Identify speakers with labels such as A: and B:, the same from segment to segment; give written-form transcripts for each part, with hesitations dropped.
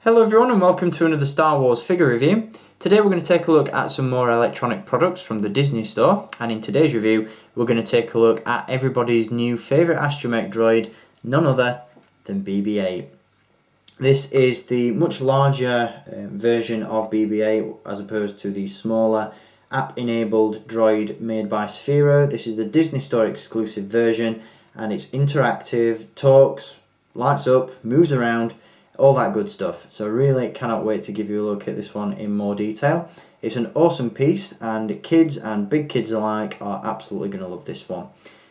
A: Hello everyone and welcome to another Star Wars figure review. Today we're going to take a look at some more electronic products from the Disney store, and in today's review we're going to take a look at everybody's new favourite Astromech Droid, none other than BB-8. This is the much larger version of BB-8 as opposed to the smaller app-enabled droid made by Sphero. This is the Disney store exclusive version and it's interactive, talks, lights up, moves around, all that good stuff. So really cannot wait to give you a look at this one in more detail. It's an awesome piece and kids and big kids alike are absolutely going to love this one.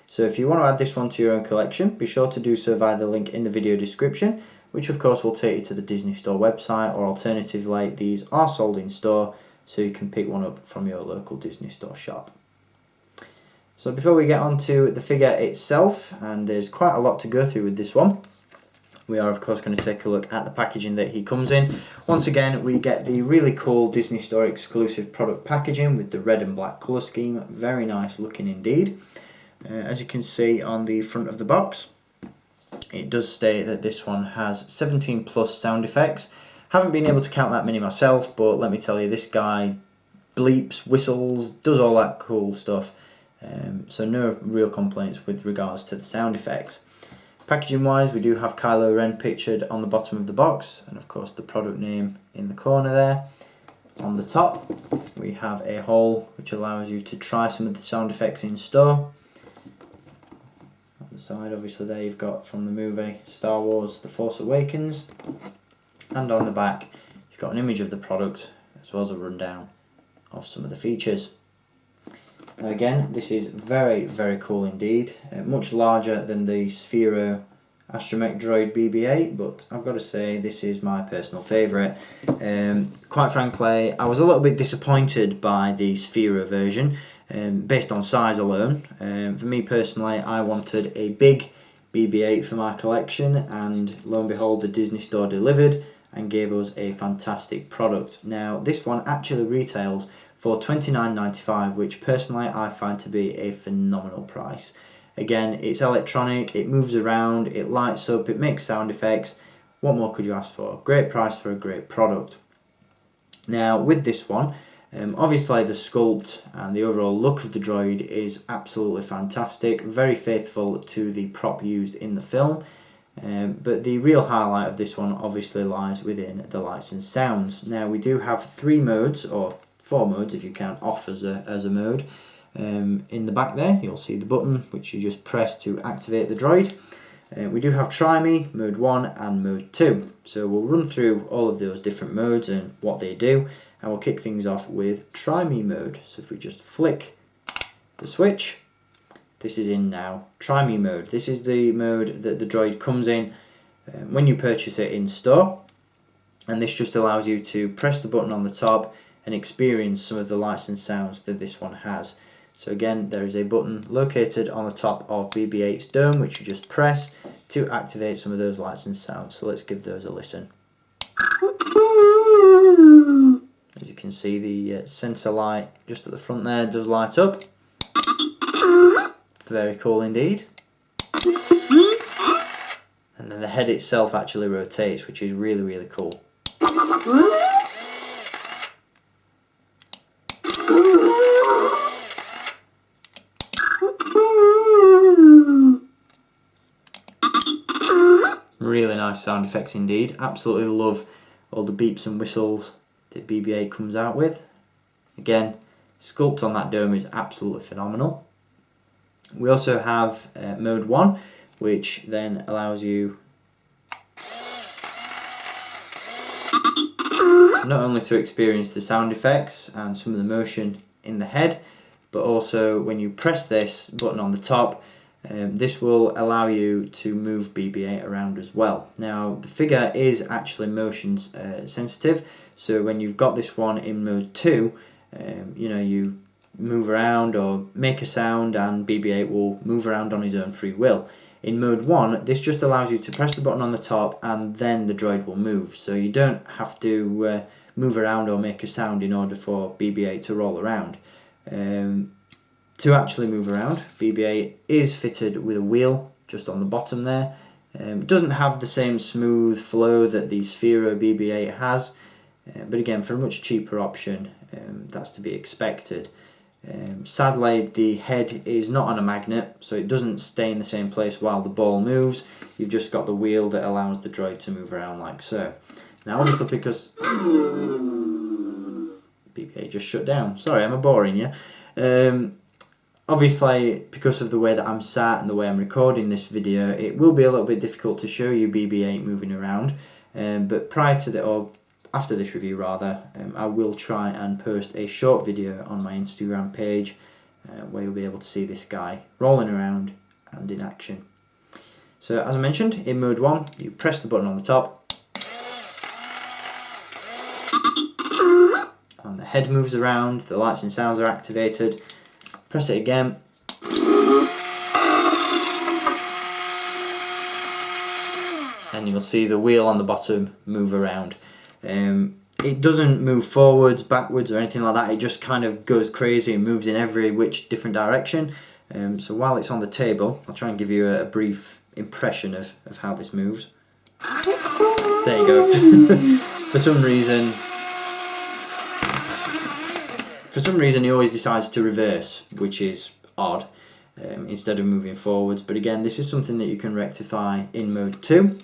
A: So if you want to add this one to your own collection, be sure to do so via the link in the video description, which of course will take you to the Disney store website, or alternatively these are sold in store so you can pick one up from your local Disney store shop. So before we get on to the figure itself, and there's quite a lot to go through with this one, we are of course going to take a look at the packaging that he comes in. Once again we get the really cool Disney store exclusive product packaging with the red and black colour scheme, very nice looking indeed. As you can see on the front of the box, it does state that this one has 17 plus sound effects. Haven't been able to count that many myself, but let me tell you, this guy bleeps, whistles, does all that cool stuff. So no real complaints with regards to the sound effects. Packaging wise, we do have Kylo Ren pictured on the bottom of the box, and of course the product name in the corner there. On the top we have a hole which allows you to try some of the sound effects in store. On the side obviously there you've got from the movie Star Wars The Force Awakens, and on the back you've got an image of the product as well as a rundown of some of the features. Now again, this is very cool indeed, much larger than the Sphero Astromech Droid BB-8, but I've got to say this is my personal favourite. Quite frankly, I was a little bit disappointed by the Sphero version, based on size alone. For me personally, I wanted a big BB-8 for my collection, and lo and behold the Disney store delivered and gave us a fantastic product. Now this one actually retails for $29.95, which personally I find to be a phenomenal price. Again, it's electronic, it moves around, it lights up, it makes sound effects. What more could you ask for? Great price for a great product. Now with this one, obviously the sculpt and the overall look of the droid is absolutely fantastic, very faithful to the prop used in the film. But the real highlight of this one obviously lies within the lights and sounds. Now we do have 3 modes, or 4 modes if you count off as a mode. In the back there you'll see the button which you just press to activate the droid. We do have Try Me, Mode 1 and Mode 2. So we'll run through all of those different modes and what they do, and we'll kick things off with Try Me mode. So if we just flick the switch, this is in now, Try Me mode. This is the mode that the droid comes in when you purchase it in store, and this just allows you to press the button on the top and experience some of the lights and sounds that this one has. So again, there is a button located on the top of BB-8's dome which you just press to activate some of those lights and sounds. So let's give those a listen. As you can see, the sensor light just at the front there does light up. Very cool indeed. And then the head itself actually rotates, which is really cool. Really nice sound effects indeed. Absolutely love all the beeps and whistles that BB-8 comes out with. Again, sculpt on that dome is absolutely phenomenal. We also have Mode 1, which then allows you not only to experience the sound effects and some of the motion in the head, but also when you press this button on the top, this will allow you to move BB-8 around as well. Now the figure is actually motion sensitive, so when you've got this one in mode 2, you move around or make a sound and BB-8 will move around on his own free will. In mode 1, this just allows you to press the button on the top and then the droid will move, so you don't have to move around or make a sound in order for BB-8 to roll around. To actually move around, BB-8 is fitted with a wheel just on the bottom there, It doesn't have the same smooth flow that the Sphero BB-8 has, but again, for a much cheaper option, that's to be expected. Sadly, the head is not on a magnet, so it doesn't stay in the same place while the ball moves. You've just got the wheel that allows the droid to move around like so. Now obviously, because BB-8 just shut down, sorry, I'm boring you. Obviously, because of the way that I'm sat and the way I'm recording this video, it will be a little bit difficult to show you BB-8 moving around, but prior to the, or after this review rather, I will try and post a short video on my Instagram page where you'll be able to see this guy rolling around and in action. So as I mentioned, in mode 1, you press the button on the top and the head moves around, the lights and sounds are activated. Press it again and you'll see the wheel on the bottom move around. It doesn't move forwards, backwards or anything like that, it just kind of goes crazy and moves in every which different direction. So while it's on the table, I'll try and give you a brief impression of how this moves. There you go. For some reason he always decides to reverse, which is odd, instead of moving forwards. But again, this is something that you can rectify in mode 2.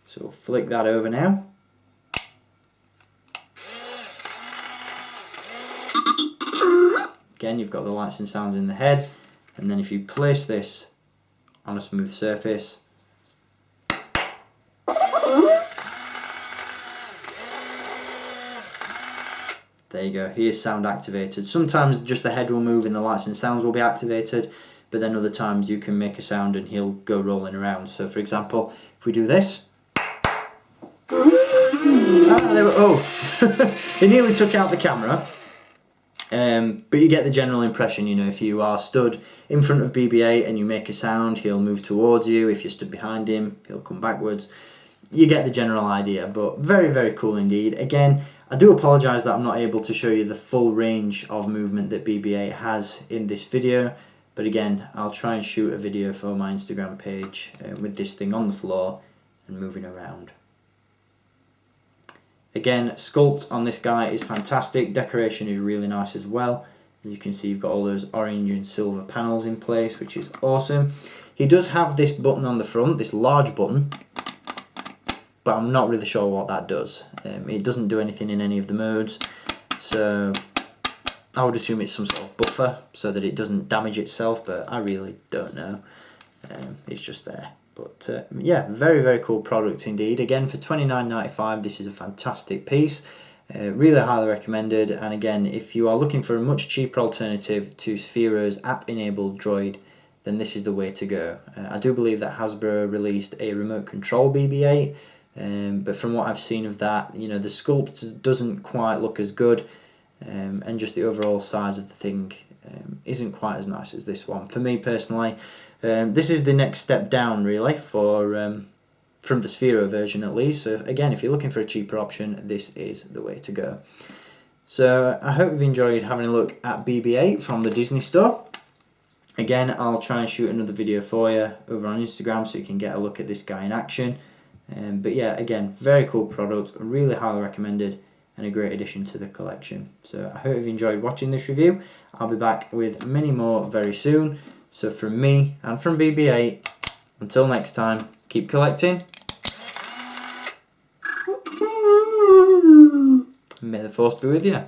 A: So we'll flick that over now. Again, you've got the lights and sounds in the head, and then if you place this on a smooth surface, there you go, he is sound activated. Sometimes just the head will move and the lights and sounds will be activated, but then other times you can make a sound and he'll go rolling around. So for example, if we do this, it nearly took out the camera. But you get the general impression, you know, if you are stood in front of BB-8 and you make a sound, he'll move towards you. If you're stood behind him, he'll come backwards. You get the general idea, but very, very cool indeed. Again, I do apologise that I'm not able to show you the full range of movement that BB-8 has in this video, but again, I'll try and shoot a video for my Instagram page with this thing on the floor and moving around. Again, sculpt on this guy is fantastic, decoration is really nice as well. As you can see, you've got all those orange and silver panels in place, which is awesome. He does have this button on the front, this large button, but I'm not really sure what that does. It doesn't do anything in any of the modes, so I would assume it's some sort of buffer so that it doesn't damage itself, but I really don't know. It's just there. But yeah, very, very cool product indeed. Again, for $29.95, this is a fantastic piece. Really highly recommended. And again, if you are looking for a much cheaper alternative to Sphero's app-enabled droid, then this is the way to go. I do believe that Hasbro released a remote control BB-8, but from what I've seen of that, you know, the sculpt doesn't quite look as good, and just the overall size of the thing isn't quite as nice as this one. For me personally, this is the next step down really for from the Sphero version at least. So again, if you're looking for a cheaper option, this is the way to go. So I hope you've enjoyed having a look at BB-8 from the Disney store. Again, I'll try and shoot another video for you over on Instagram so you can get a look at this guy in action. But yeah, again, very cool product, really highly recommended, and a great addition to the collection. So I hope you've enjoyed watching this review. I'll be back with many more very soon. So from me and from BB-8, until next time, keep collecting. May the Force be with you.